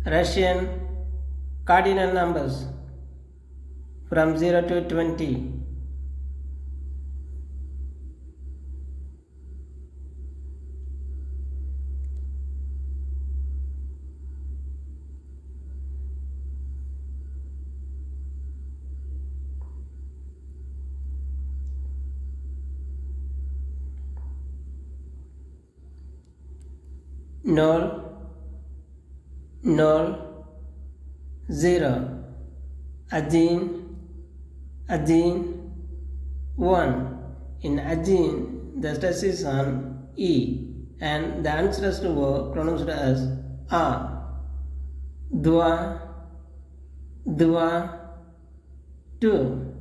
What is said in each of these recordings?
Russian cardinal numbers from 0 to 20. Null, null, 0, один, 1. In один, the stress is on E and the unstressed word pronounced as A. Dua, 2,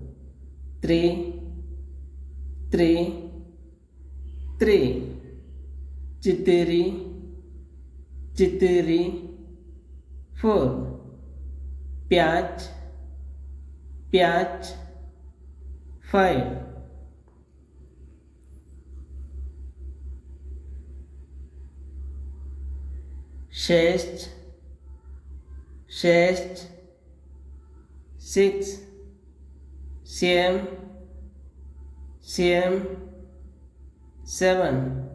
3, 3. Chitiri, 4. Pyach, 5. Shest, 6. Siem, 7.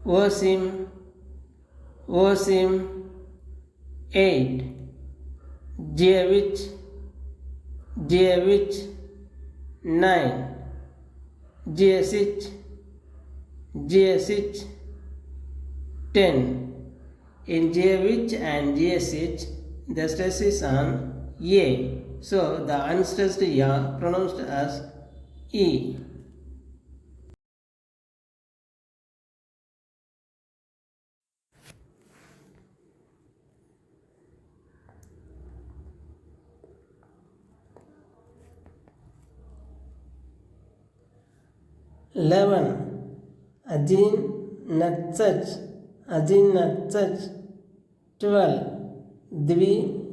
Osim, 8. Jevich, 9. Jesich, 10. In Jevich and Jesich, the stress is on A. So the unstressed Ya pronounced as E. Ajin Natsach, 12.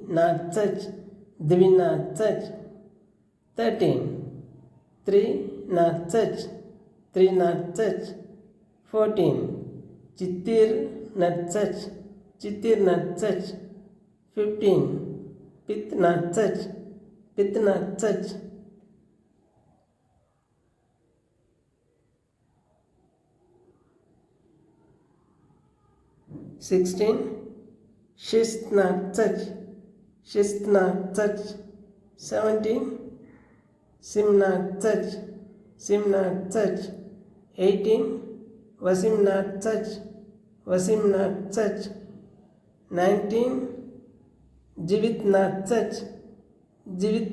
Natsach, 13. Natsach, 14. Natsach, 15. Natsach, 16. Natsach, 17. Natsach, 18. Natsach, 19.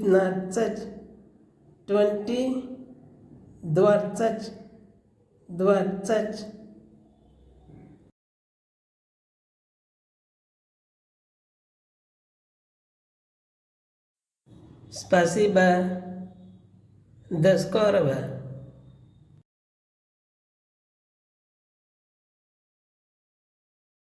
Natsach, 20. Dwartsach, Spasiba, Daskorova.